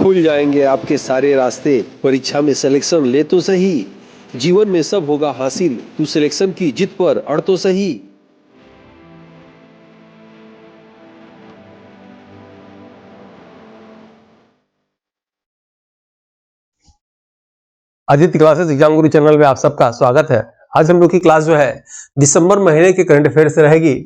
खुल जाएंगे आपके सारे रास्ते। परीक्षा में सिलेक्शन ले तो सही, जीवन में सब होगा हासिल, तू सिलेक्शन की जिद पर अड़ तो सही। आदित्य क्लासेस एग्जाम गुरु चैनल में आप सबका स्वागत है। आज हम लोग की क्लास जो है दिसंबर महीने के करंट अफेयर से रहेगी।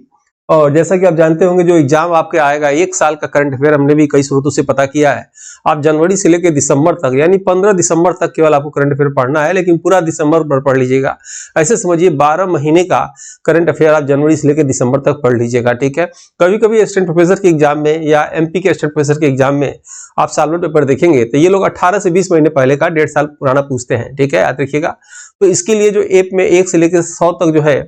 और जैसा कि आप जानते होंगे जो एग्जाम आपके आएगा, एक साल का करंट अफेयर हमने भी कई स्रोतों से पता किया है। आप जनवरी से लेकर दिसंबर तक यानी 15 दिसंबर तक केवल आपको करंट अफेयर पढ़ना है, लेकिन पूरा दिसंबर भर पढ़ लीजिएगा। ऐसे समझिए 12 महीने का करंट अफेयर आप जनवरी से लेकर दिसंबर तक पढ़ लीजिएगा, ठीक है। कभी कभी असिस्टेंट प्रोफेसर के एग्जाम में या एमपी के असिस्टेंट प्रोफेसर के एग्जाम में आप सालों पेपर देखेंगे तो ये लोग 18 से 20 महीने पहले का 1.5 साल पुराना पूछते हैं, ठीक है, याद रखिएगा। तो इसके लिए जो ऐप में 1 से लेकर 100 तक जो है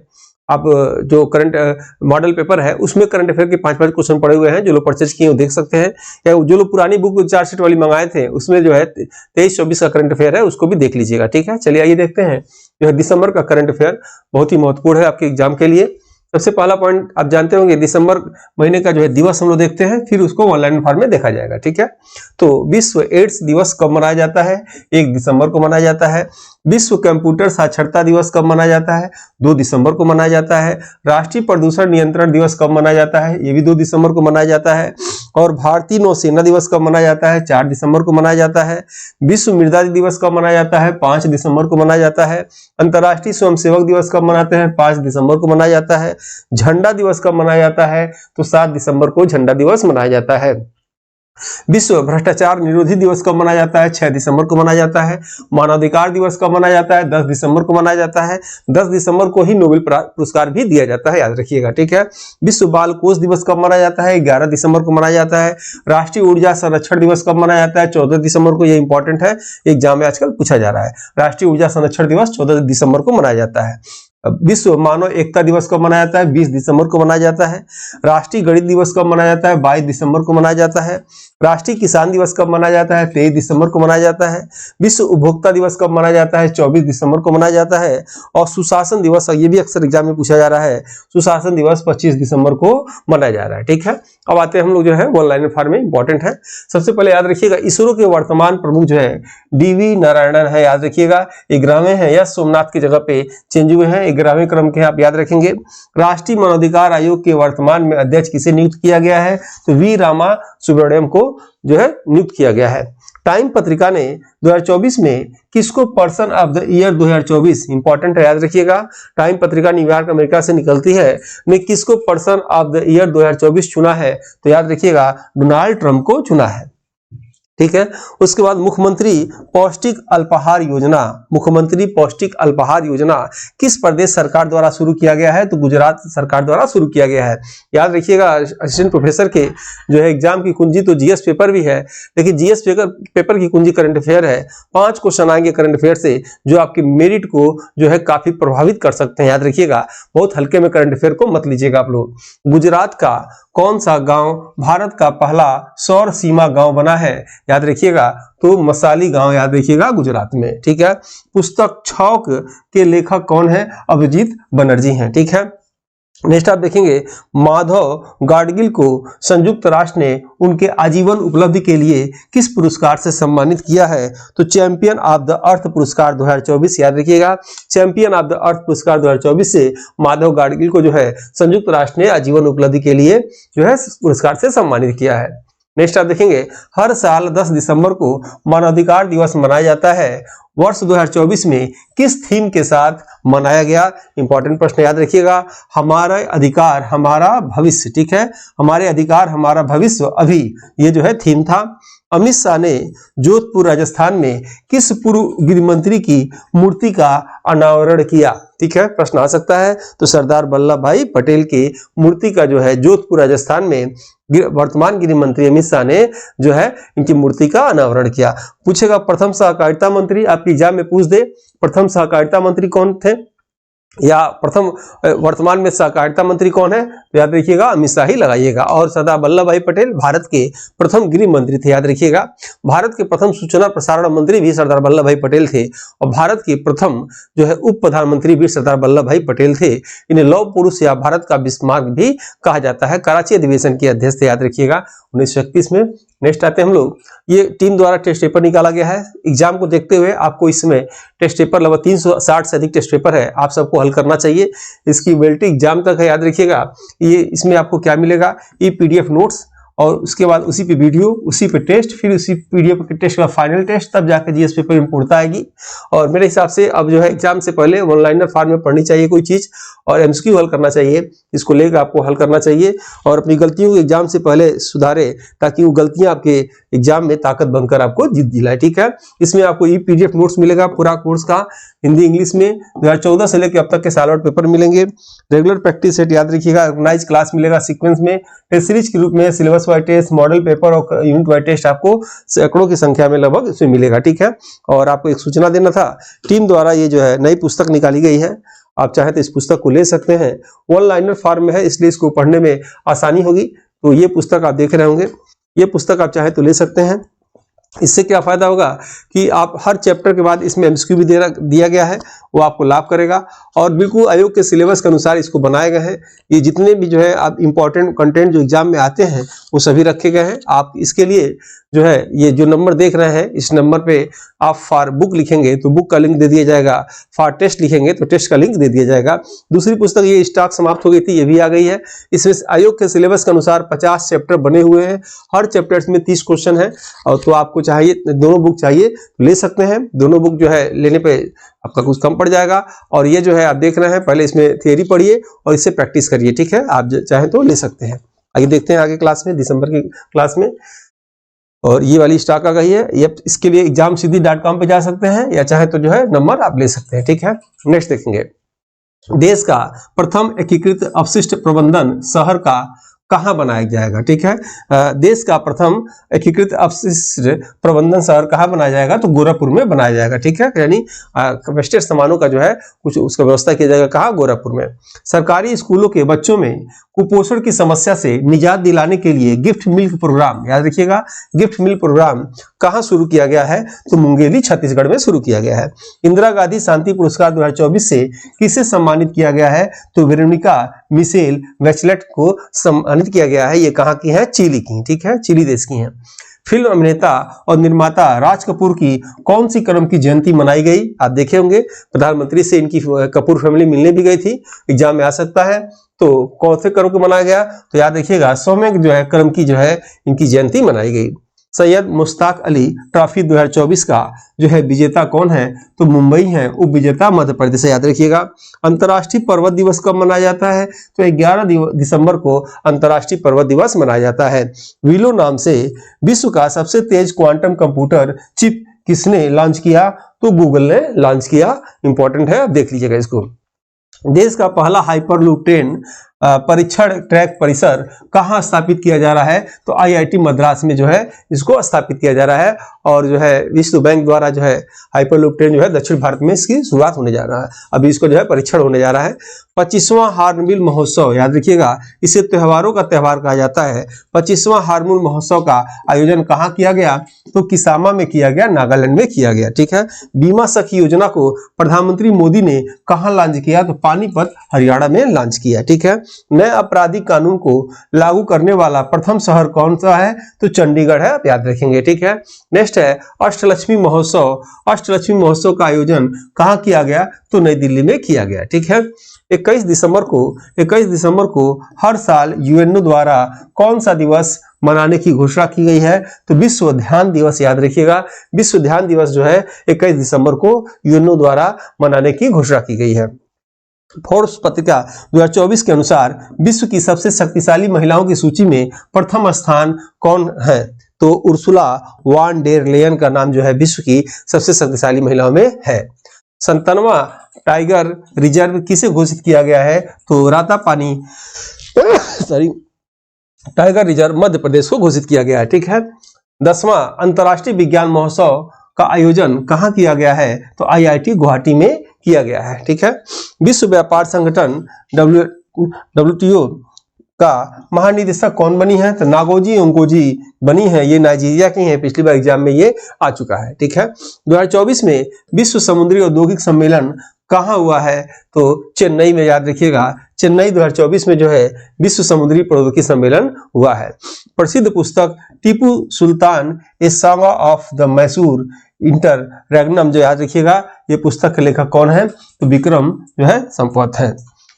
आप जो करंट मॉडल पेपर है उसमें करंट अफेयर के 5-5 क्वेश्चन पड़े हुए हैं। जो लोग परचेज किए वो देख सकते हैं, या जो लोग पुरानी बुक 4 शीट वाली मंगाए थे उसमें जो है 23-24 का करंट अफेयर है, उसको भी देख लीजिएगा, ठीक है। चलिए आइए देखते हैं जो है दिसंबर का करंट अफेयर बहुत ही महत्वपूर्ण है आपके एग्जाम के लिए। सबसे पहला पॉइंट आप जानते होंगे, दिसंबर महीने का जो है दिवस हम लोग देखते हैं, फिर उसको ऑनलाइन फॉर्म में देखा जाएगा, ठीक है। तो विश्व एड्स दिवस कब मनाया जाता है? 1 दिसंबर को मनाया जाता है। विश्व कंप्यूटर साक्षरता दिवस कब मनाया जाता है? 2 दिसंबर को मनाया जाता है। राष्ट्रीय प्रदूषण नियंत्रण दिवस कब मनाया जाता है? ये भी 2 दिसंबर को मनाया जाता है। और भारतीय नौसेना दिवस कब मनाया जाता है? 4 दिसंबर को मनाया जाता है। विश्व मृदा दिवस कब मनाया जाता है? 5 दिसंबर को मनाया जाता है। अंतर्राष्ट्रीय स्वयंसेवक दिवस कब मनाते हैं? 5 दिसंबर को मनाया जाता है। झंडा दिवस कब मनाया जाता है? तो 7 दिसंबर को झंडा दिवस मनाया जाता है। विश्व भ्रष्टाचार निरोधी दिवस कब मनाया जाता है? 6 दिसंबर को मनाया जाता है। मानवाधिकार दिवस कब मनाया जाता है? 10 दिसंबर को मनाया जाता है। 10 दिसंबर को ही नोबेल पुरस्कार भी दिया जाता है, याद रखिएगा, ठीक है। विश्व बाल कोष दिवस कब मनाया जाता है? 11 दिसंबर को मनाया जाता है। राष्ट्रीय ऊर्जा संरक्षण दिवस कब मनाया जाता है? 14 दिसंबर को। यह इंपॉर्टेंट है, एग्जाम में आजकल पूछा जा रहा है। राष्ट्रीय ऊर्जा संरक्षण दिवस 14 दिसंबर को मनाया जाता है। विश्व मानव एकता दिवस कब मनाया जाता है? 20 दिसंबर को मनाया जाता है। राष्ट्रीय गणित दिवस कब मनाया जाता है? 22 दिसंबर को मनाया जाता है। राष्ट्रीय किसान दिवस कब मनाया जाता है? 23 दिसंबर को मनाया जाता है। विश्व उपभोक्ता दिवस कब मनाया जाता है? 24 दिसंबर को मनाया जाता है। और सुशासन दिवस, ये भी अक्सर एग्जाम में पूछा जा रहा है, सुशासन दिवस 25 दिसंबर को मनाया जा रहा है, ठीक है। अब आते हैं हम लोग जो है ऑनलाइन फॉर्म में, इंपॉर्टेंट है। सबसे पहले याद रखिएगा इसरो के वर्तमान प्रमुख जो है डीवी नारायणन है, याद रखिएगा। 11वें हैं या सोमनाथ की जगह पे चेंज हुए हैं, 11वें क्रम के आप याद रखेंगे। राष्ट्रीय मानवाधिकार आयोग के वर्तमान में अध्यक्ष किसे नियुक्त किया गया है? तो वी रामा सुब्रमण्यम को जो है नियुक्त किया गया है। टाइम पत्रिका ने 2024 में किसको person of the year 2024, important है, याद रखिएगा। टाइम पत्रिका न्यूयॉर्क अमेरिका से निकलती है, ने किसको पर्सन ऑफ द ईयर 2024 चुना है? तो याद रखिएगा डोनाल्ड ट्रंप को चुना है, ठीक है। उसके बाद मुख्यमंत्री पौष्टिक अल्पाहार योजना, मुख्यमंत्री पौष्टिक अल्पाहार योजना किस प्रदेश सरकार द्वारा शुरू किया गया है? तो गुजरात सरकार द्वारा शुरू किया गया है। याद रखिएगा असिस्टेंट प्रोफेसर के जो है एग्जाम की कुंजी तो जीएस पेपर भी है, लेकिन जीएस पेपर की कुंजी करंट अफेयर है। 5 क्वेश्चन आएंगे करंट अफेयर से जो आपके मेरिट को जो है काफी प्रभावित कर सकते हैं, याद रखिएगा। बहुत हल्के में करंट अफेयर को मत लीजिएगा आप लोग। गुजरात का कौन सा गांव भारत का पहला सौर सीमा गांव बना है? याद रखिएगा तो मसाली गांव, याद रखिएगा, गुजरात में, ठीक है। पुस्तक छौक के लेखक कौन है? अभिजीत बनर्जी हैं, ठीक है। नेक्स्ट आप देखेंगे माधव गाडगिल को संयुक्त राष्ट्र ने उनके आजीवन उपलब्धि के लिए किस पुरस्कार से सम्मानित किया है? तो चैंपियन ऑफ द अर्थ पुरस्कार 2024, याद रखिएगा। चैंपियन ऑफ द अर्थ पुरस्कार 2024 से माधव गाडगिल को जो है संयुक्त राष्ट्र ने आजीवन उपलब्धि के लिए जो है पुरस्कार से सम्मानित किया है। नेक्स्ट आप देखेंगे हर साल 10 दिसंबर को मानवाधिकार दिवस मनाया जाता है। वर्ष 2024 में किस थीम के साथ मनाया गया? इंपॉर्टेंट प्रश्न, याद रखिएगा। हमारा अधिकार हमारा भविष्य, ठीक है। हमारे अधिकार हमारा भविष्य अभी, ये जो है थीम था। अमित शाह ने जोधपुर राजस्थान में किस पूर्व गृह मंत्री की मूर्ति का अनावरण किया? ठीक है, प्रश्न आ सकता है। तो सरदार वल्लभ भाई पटेल की मूर्ति का जो है जोधपुर राजस्थान में वर्तमान गृह मंत्री अमित शाह ने जो है इनकी मूर्ति का अनावरण किया। पूछेगा प्रथम सहकारिता मंत्री, आपकी एग्जाम में पूछ दे प्रथम सहकारिता मंत्री कौन थे या प्रथम वर्तमान में सहकारिता मंत्री कौन है? तो याद रखिएगा अमित शाह ही लगाइएगा। और सरदार वल्लभ भाई पटेल भारत के प्रथम गृह मंत्री थे, याद रखिएगा। भारत के प्रथम सूचना प्रसारण मंत्री भी सरदार वल्लभ भाई पटेल थे और भारत के प्रथम जो है उप प्रधानमंत्री भी सरदार वल्लभ भाई पटेल थे। इन्हें लौह पुरुष या भारत का बिस्मार्क भी कहा जाता है। कराची अधिवेशन के अध्यक्ष थे, याद रखिएगा 1931 में। नेक्स्ट आते हैं हम लोग, ये टीम द्वारा टेस्ट पेपर निकाला गया है। एग्जाम को देखते हुए आपको इसमें टेस्ट पेपर लगभग 360 से अधिक टेस्ट पेपर है, आप सबको हल करना चाहिए। इसकी वैलिडिटी एग्जाम तक है, याद रखिएगा। ये इसमें आपको क्या मिलेगा, ये PDF नोट्स, और उसके बाद उसी पे वीडियो, उसी पे टेस्ट, फिर उसी वीडियो पे टेस्ट के बाद फाइनल टेस्ट, तब जाकर GS पेपर में पूर्णता आएगी। और मेरे हिसाब से अब जो है एग्जाम से पहले वन लाइनर फॉर्म में पढ़नी चाहिए कोई चीज, और MCQ हल करना चाहिए, इसको लेकर आपको हल करना चाहिए और अपनी गलतियों को एग्जाम से पहले सुधारे, ताकि वो गलतियां आपके एग्जाम में ताकत बनकर आपको जीत दिलाए। ठीक है, इसमें आपको ये PDF नोट्स मिलेगा पूरा कोर्स का, हिंदी इंग्लिश में 2014 से लेकर अब तक के साल पेपर मिलेंगे। रेगुलर प्रैक्टिस सेट याद रखिएगा, ऑर्गेनाइज क्लास मिलेगा सीक्वेंस में, टेस्ट सीरीज के रूप में syllabus wise test, model paper और यूनिट वाइज टेस्ट आपको सैकड़ों की संख्या में लगभग इसमें मिलेगा। ठीक है, और आपको एक सूचना देना था, टीम द्वारा ये जो है नई पुस्तक निकाली गई है, आप चाहे तो इस पुस्तक को ले सकते हैं। वन लाइनर फॉर्म में है, इसलिए इसको पढ़ने में आसानी होगी। तो ये पुस्तक आप देख रहे होंगे, ये पुस्तक आप चाहे तो ले सकते हैं। इससे क्या फायदा होगा कि आप हर चैप्टर के बाद इसमें MCQ भी दिया गया है, वो आपको लाभ करेगा, और बिल्कुल आयोग के सिलेबस के अनुसार इसको बनाए गए हैं। ये जितने भी जो है आप इंपॉर्टेंट कंटेंट जो एग्जाम में आते हैं वो सभी रखे गए हैं। आप इसके लिए जो है ये जो नंबर देख रहे हैं, इस नंबर पे आप फॉर बुक लिखेंगे तो बुक का लिंक दे दिया जाएगा, फॉर टेस्ट लिखेंगे तो टेस्ट का लिंक दे दिया जाएगा। दूसरी पुस्तक ये स्टॉक समाप्त हो गई थी, ये भी आ गई है। इसमें आयोग के सिलेबस के अनुसार 50 चैप्टर बने हुए हैं, हर चैप्टर में 30 क्वेश्चन है, और तो आपको चाहिए दोनों बुक चाहिए तो ले सकते हैं। दोनों बुक जो है लेने पे आपका कुछ कम पड़ जाएगा। और ये जो है आप देख रहे हैं, पहले इसमें थियरी पढ़िए और इससे प्रैक्टिस करिए। ठीक है, आप चाहें तो ले सकते हैं। आगे देखते हैं आगे क्लास में, दिसंबर की क्लास में। और ये वाली स्टॉक आ गई है, ये इसके लिए examsiddhi.com पे जा सकते हैं, या चाहे तो जो है नंबर आप ले सकते हैं। ठीक है, नेक्स्ट देखेंगे, देश का प्रथम एकीकृत अपशिष्ट प्रबंधन शहर का कहाँ बनाया जाएगा। ठीक है, देश का प्रथम एकीकृत अपशिष्ट प्रबंधन शहर कहाँ बनाया जाएगा, तो गोरखपुर में बनाया जाएगा। ठीक है, यानी वेस्टेज सामानों का जो है कुछ उसका व्यवस्था किया जाएगा, कहाँ, गोरखपुर में। सरकारी स्कूलों के बच्चों में कुपोषण की समस्या से निजात दिलाने के लिए गिफ्ट मिल्क प्रोग्राम, याद रखिएगा, गिफ्ट मिल्क प्रोग्राम कहाँ शुरू किया गया है, तो मुंगेली छत्तीसगढ़ में शुरू किया गया है। इंदिरा गांधी शांति पुरस्कार 2024 से किसे सम्मानित किया गया है, तो वेरोनिका मिशेल बैचेलेट को सम्मानित किया गया है। ये कहाँ की है, चिली की। ठीक है, चिली देश की है। फिल्म अभिनेता और निर्माता राज कपूर की कौन सी क्रम की जयंती मनाई गई, आप देखे होंगे, प्रधानमंत्री से इनकी कपूर फैमिली मिलने भी गई थी, एग्जाम में आ सकता है। तो कौन से क्रम को मनाया गया, तो याद रखिएगा 100वें जो है क्रम की जो है इनकी जयंती मनाई गई। सैयद मुश्ताक अली ट्रॉफी 2024 का जो है विजेता कौन है, तो मुंबई है, उप विजेता मध्य प्रदेश है, याद रखिएगा। अंतर्राष्ट्रीय पर्वत दिवस कब मनाया जाता है, तो 11 दिसंबर को अंतर्राष्ट्रीय पर्वत दिवस मनाया जाता है। विलो नाम से विश्व का सबसे तेज क्वांटम कंप्यूटर चिप किसने लॉन्च किया, तो गूगल ने लॉन्च किया। इंपॉर्टेंट है, अब देख लीजिएगा इसको। देश का पहला हाइपरलूप ट्रेन परीक्षण ट्रैक परिसर कहाँ स्थापित किया जा रहा है, तो IIT मद्रास में जो है इसको स्थापित किया जा रहा है। और जो है विश्व बैंक द्वारा जो है हाइपरलूप ट्रेन जो है दक्षिण भारत में इसकी शुरुआत होने जा रहा है, अभी इसको जो है परीक्षण होने जा रहा है। 25वां हार्नबिल महोत्सव, याद रखिएगा, इसे त्योहारों का त्योहार कहा जाता है। 25वां हार्नबिल महोत्सव का आयोजन कहाँ किया गया, तो किसामा में किया गया, नागालैंड में किया गया। ठीक है, बीमा सखी योजना को प्रधानमंत्री मोदी ने कहाँ लॉन्च किया, तो पानीपत हरियाणा में लॉन्च किया। ठीक है, नए आपराधिक कानून को लागू करने वाला प्रथम शहर कौन सा है, तो चंडीगढ़ है, आप याद रखेंगे। ठीक है, नेक्स्ट है अष्टलक्ष्मी महोत्सव। अष्टलक्ष्मी महोत्सव का आयोजन कहाँ किया गया, तो नई दिल्ली में किया गया। ठीक है, 21 दिसंबर को हर साल यूएनओ द्वारा कौन सा दिवस मनाने की घोषणा की गई है, तो विश्व ध्यान दिवस, याद रखिएगा, विश्व ध्यान दिवस जो है 21 दिसंबर को यूएनओ द्वारा मनाने की घोषणा की गई है। फोर्ब्स पत्रिका 2024 के अनुसार विश्व की सबसे शक्तिशाली महिलाओं की सूची में प्रथम स्थान कौन है, तो उर्सुला वान डेर लेयन का नाम जो है विश्व की सबसे शक्तिशाली महिलाओं में है। 57वां टाइगर रिजर्व किसे घोषित किया गया है, तो रातापानी टाइगर रिजर्व मध्य प्रदेश को घोषित किया गया है। ठीक है, 10वां अंतर्राष्ट्रीय विज्ञान महोत्सव का आयोजन कहाँ किया गया है, तो IIT गुवाहाटी में किया गया है। ठीक है, विश्व व्यापार संगठन WTO का महानिदेशक कौन बनी है, तो नागोजी ओंगोजी बनी है, ये नाइजीरिया की है, पिछली बार एग्जाम में ये आ चुका है। ठीक है, 2024 में विश्व समुद्री औद्योगिक सम्मेलन कहाँ हुआ है? तो चेन्नई में, याद रखिएगा चेन्नई 2024 में जो है विश्व समुद्री प्रौद्योगिकी सम्मेलन हुआ है। प्रसिद्ध पुस्तक Tipu Sultan a saga of the Mysore interregnum, जो याद रखिएगा ये पुस्तक के लेखक कौन है? तो विक्रम जो है संपत है।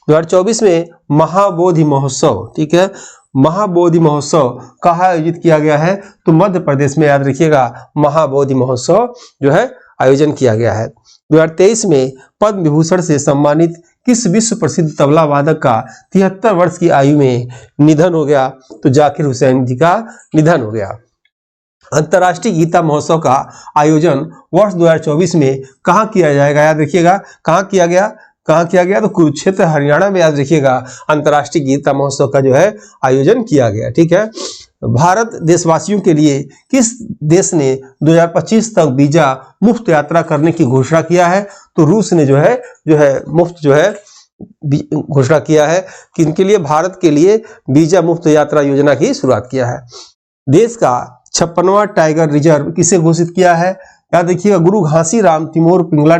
2024 में महाबोधि महोत्सव, ठीक है, महाबोधि महोत्सव कहाँ आयोजित किया गया है? तो मध्य प्रदेश में, याद रखिएगा महाबोधि महोत्सव जो है आयोजन किया गया है। 2023 में पद्म विभूषण से सम्मानित किस विश्व प्रसिद्ध तबला वादक का 73 वर्ष की आयु में निधन हो गया? तो जाकिर हुसैन जी का निधन हो गया। अंतर्राष्ट्रीय गीता महोत्सव का आयोजन वर्ष 2024 में कहाँ किया जाएगा? याद रखिएगा कहाँ किया गया? तो कुरुक्षेत्र हरियाणा में, याद रखिएगा अंतर्राष्ट्रीय गीता महोत्सव का जो है आयोजन किया गया। ठीक है, भारत देशवासियों के लिए किस देश ने 2025 तक वीजा मुफ्त यात्रा करने की घोषणा किया है? तो रूस ने जो है मुफ्त जो है घोषणा किया है कि इनके लिए, भारत के लिए वीजा मुफ्त यात्रा योजना की शुरुआत किया है। देश का 56वां टाइगर रिजर्व किसे घोषित किया है? याद रखिएगा गुरु घासी राम तिमोर पिंगला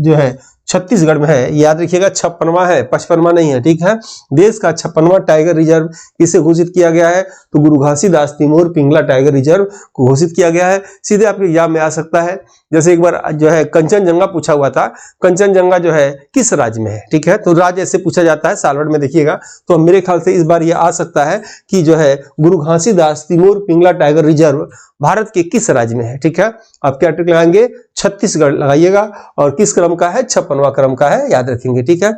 जो है छत्तीसगढ़ में है। याद रखिएगा 56वां है, 55वां नहीं है। ठीक है, देश का 56वां टाइगर रिजर्व किसे घोषित किया गया है? तो गुरु घासीदास तिमोर पिंगला टाइगर रिजर्व को घोषित किया गया है। सीधे आपके एग्जाम में आ सकता है, जैसे एक बार जो है कंचनजंगा पूछा हुआ था, कंचनजंगा जो है किस राज्य में है? ठीक है, तो राज्य ऐसे पूछा जाता है सालवर्ड में, देखिएगा। तो मेरे ख्याल से इस बार ये आ सकता है कि जो है गुरु घासीदास तिमोर पिंगला टाइगर रिजर्व भारत के किस राज्य में है? ठीक है, आप क्या ट्रिक लगाएंगे? छत्तीसगढ़ लगाइएगा, और किस क्रम का है? 56वां क्रम का है, याद रखेंगे। ठीक है,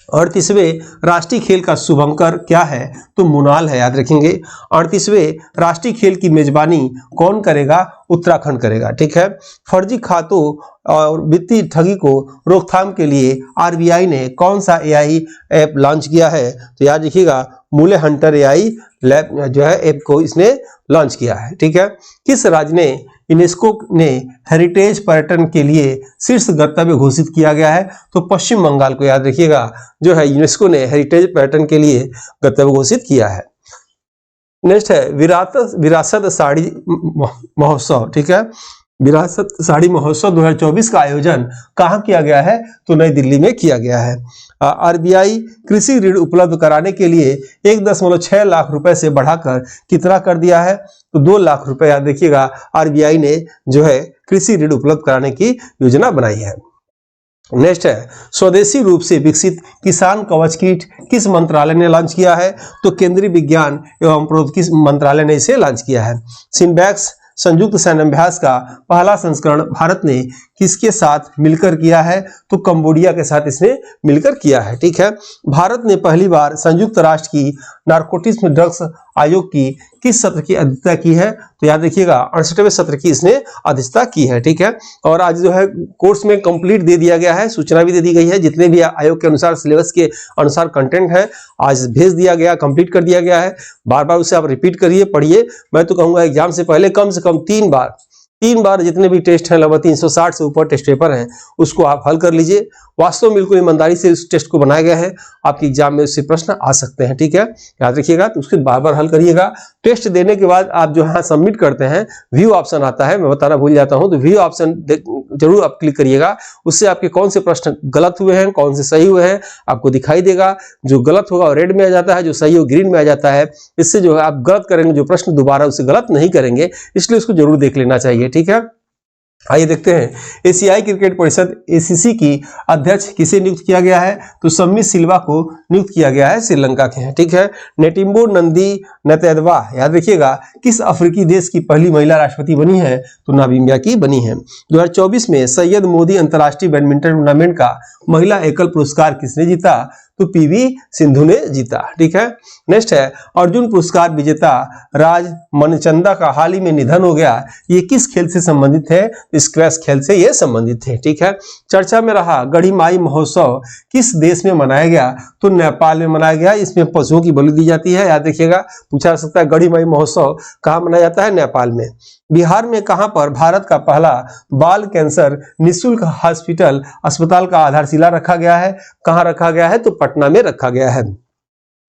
38वें राष्ट्रीय खेल का शुभंकर क्या है? तो मुनाल है, याद रखेंगे। 38वें राष्ट्रीय खेल की मेजबानी कौन करेगा? उत्तराखंड करेगा। ठीक है, फर्जी खातों और वित्तीय ठगी को रोकथाम के लिए आरबीआई ने कौन सा एआई ऐप लॉन्च किया है? तो याद रखिएगा मूल्य हंटर एआई लैब जो है ऐप को इसने लॉन्च किया है। ठीक है, किस राज्य ने यूनेस्को ने हेरिटेज पर्यटन के लिए शीर्ष गंतव्य घोषित किया गया है? तो पश्चिम बंगाल को, याद रखिएगा जो है यूनेस्को ने हेरिटेज पर्यटन के लिए गंतव्य घोषित किया है। नेक्स्ट है विरासत साड़ी महोत्सव। ठीक है, विरासत साड़ी महोत्सव 2024 का आयोजन कहाँ किया गया है? तो नई दिल्ली में किया गया है। आरबीआई कृषि ऋण उपलब्ध कराने के लिए 1.6 लाख रुपए से बढ़ाकर कितना कर दिया है? तो 2 लाख रुपए, याद देखिएगा आरबीआई ने जो है कृषि ऋण उपलब्ध कराने की योजना बनाई है। नेक्स्ट है स्वदेशी रूप से विकसित किसान कवच किट किस मंत्रालय ने लॉन्च किया है? तो केंद्रीय विज्ञान एवं प्रौद्योगिकी मंत्रालय ने इसे लॉन्च किया है। सिनबैक्स संयुक्त सैन्याभ्यास का पहला संस्करण भारत ने किसके साथ मिलकर किया है? तो कंबोडिया के साथ इसने मिलकर किया है। ठीक है, भारत ने पहली बार संयुक्त राष्ट्र की नारकोटिक्स ड्रग्स आयोग की किस सत्र की अध्यक्षता की है? तो याद रखिएगा 68वें सत्र की इसने अध्यक्षता की है। ठीक है, और आज जो है कोर्स में कंप्लीट दे दिया गया है, सूचना भी दे दी गई है, जितने भी आयोग के अनुसार सिलेबस के अनुसार कंटेंट है आज भेज दिया गया, कंप्लीट कर दिया गया है। बार बार उसे आप रिपीट करिए, पढ़िए। मैं तो कहूंगा एग्जाम से पहले कम से कम 3 बार जितने भी टेस्ट हैं, लगभग 360 से ऊपर टेस्ट पेपर हैं, उसको आप हल कर लीजिए। वास्तव में बिल्कुल ईमानदारी से इस टेस्ट को बनाया गया है, आपके एग्जाम में उससे प्रश्न आ सकते हैं। ठीक है, याद रखिएगा, तो उसके बार बार हल करिएगा। टेस्ट देने के बाद आप जो है सबमिट करते हैं, व्यू ऑप्शन आता है, मैं बताना भूल जाता हूं, तो व्यू ऑप्शन जरूर आप क्लिक करिएगा। उससे आपके कौन से प्रश्न गलत हुए हैं, कौन से सही हुए हैं, आपको दिखाई देगा। जो गलत होगा वो रेड में आ जाता है, जो सही हो ग्रीन में आ जाता है। इससे जो है आप गलत करेंगे जो प्रश्न, दोबारा उसे गलत नहीं करेंगे, इसलिए उसको जरूर देख लेना चाहिए। ठीक है, आइए देखते हैं एशियाई क्रिकेट परिषद एसीसी की अध्यक्ष किसे नियुक्त किया गया है? तो सम्मी सिल्वा को नियुक्त किया गया है, श्रीलंका के हैं। ठीक है, नेटिम्बो नंदी नतैदवा, याद रखिएगा किस अफ्रीकी देश की पहली महिला राष्ट्रपति बनी है? तो नामीबिया की बनी है। 2024 में सैयद मोदी अंतर्राष्ट्रीय बैडमिंटन टूर्नामेंट का महिला एकल पुरस्कार किसने जीता? तो पीवी सिंधु ने जीता। ठीक है, नेक्स्ट है अर्जुन पुरस्कार विजेता राज मनचंदा का हाल ही में निधन हो गया। ये किस खेल से संबंधित है? स्क्वैश खेल से ये संबंधित है। ठीक है, चर्चा में रहा गढ़ीमाई महोत्सव किस देश में मनाया गया? तो नेपाल में मनाया गया। इसमें पशुओं की बलि दी जाती है, याद रखिएगा, पूछा जा सकता है गढ़ीमाई महोत्सव कहाँ मनाया जाता है? नेपाल में। बिहार में कहां पर भारत का पहला बाल कैंसर निःशुल्क हॉस्पिटल अस्पताल का आधारशिला रखा गया है? कहां रखा गया है? तो पटना में रखा गया है।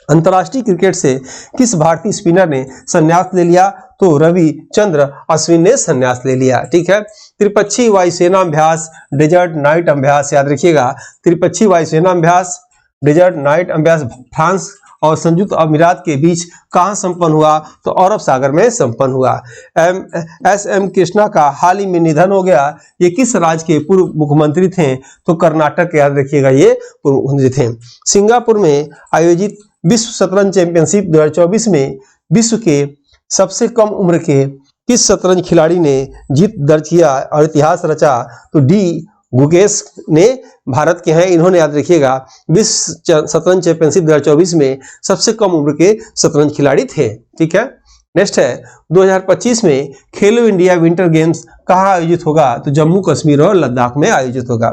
अंतर्राष्ट्रीय क्रिकेट से किस भारतीय स्पिनर ने संन्यास ले लिया? तो रविचंद्र अश्विन ने संन्यास ले लिया। ठीक है, त्रिपक्षीय वायुसेना अभ्यास डेजर्ट नाइट अभ्यास याद रखिएगा। त्रिपक्षीय वायुसेना अभ्यास डेजर्ट नाइट अभ्यास फ्रांस और संयुक्त अमीरात के बीच कहां संपन्न हुआ? तो अरब सागर में संपन्न हुआ। एस.एम. कृष्णा का हाल ही में निधन हो गया। ये किस राज्य के पूर्व मुख्यमंत्री थे? तो कर्नाटक, याद रखिएगा, ये पूर्व मुख्यमंत्री थे। सिंगापुर में आयोजित विश्व शतरंज चैंपियनशिप 2024 में विश्व के सबसे कम उम्र के किस शतरंज खिलाड़ी ने जीत दर्ज किया और इतिहास रचा? तो डी गुकेश ने भारत के हैं। इन्होंने, याद रखिएगा, विश्व शतरंज चैंपियनशिप 2024 में सबसे कम उम्र के शतरंज खिलाड़ी थे। ठीक है, नेक्स्ट है 2025 में खेलो इंडिया विंटर गेम्स कहाँ आयोजित होगा? तो जम्मू कश्मीर और लद्दाख में आयोजित होगा।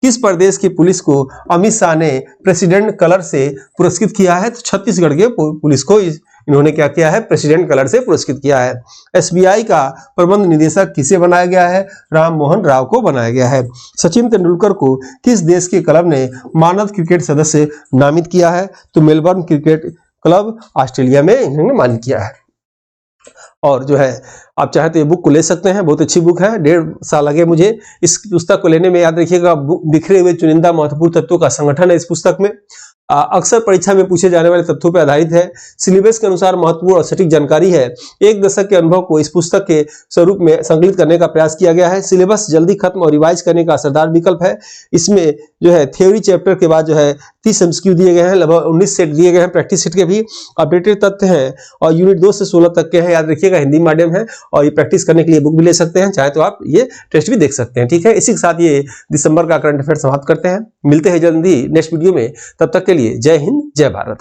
किस प्रदेश की पुलिस को अमित शाह ने प्रेसिडेंट कलर से पुरस्कृत किया है? तो छत्तीसगढ़ के पुलिस को इन्होंने क्या किया है? प्रेसिडेंट कलर से पुरस्कृत किया है। एसबीआई का प्रबंध निदेशक किसे बनाया गया है? राम मोहन राव को बनाया गया है। सचिन तेंदुलकर को किस देश के क्लब ने मानद क्रिकेट सदस्य नामित किया है? तो मेलबर्न क्रिकेट क्लब ऑस्ट्रेलिया में इन्होंने मान्य किया है। और जो है, आप चाहे तो ये बुक को ले सकते हैं, बहुत अच्छी बुक है। 1.5 साल लगे मुझे इस पुस्तक को लेने में। याद रखिएगा, बिखरे हुए चुनिंदा महत्वपूर्ण तत्वों का संगठन है इस पुस्तक में। अक्सर परीक्षा में पूछे जाने वाले तथ्यों पर आधारित है। सिलेबस के अनुसार महत्वपूर्ण और सटीक जानकारी है। एक दशक के अनुभव को इस पुस्तक के स्वरूप में संकलित करने का प्रयास किया गया है। सिलेबस जल्दी खत्म और रिवाइज करने का असरदार विकल्प है। इसमें जो है थ्योरी चैप्टर के बाद जो है 30 MCQ दिए गए हैं, लगभग 19 सेट दिए गए हैं, प्रैक्टिस सेट के भी अपडेटेड तथ्य हैं और यूनिट 2 से 16 तक के हैं। याद रखिएगा, हिंदी मीडियम है और ये प्रैक्टिस करने के लिए बुक भी ले सकते हैं, चाहे तो आप ये टेस्ट भी देख सकते हैं। ठीक है, इसी के साथ ये दिसंबर का करंट अफेयर समाप्त करते हैं। मिलते हैं जल्दी नेक्स्ट वीडियो में, तब तक के लिए जय हिंद, जय भारत।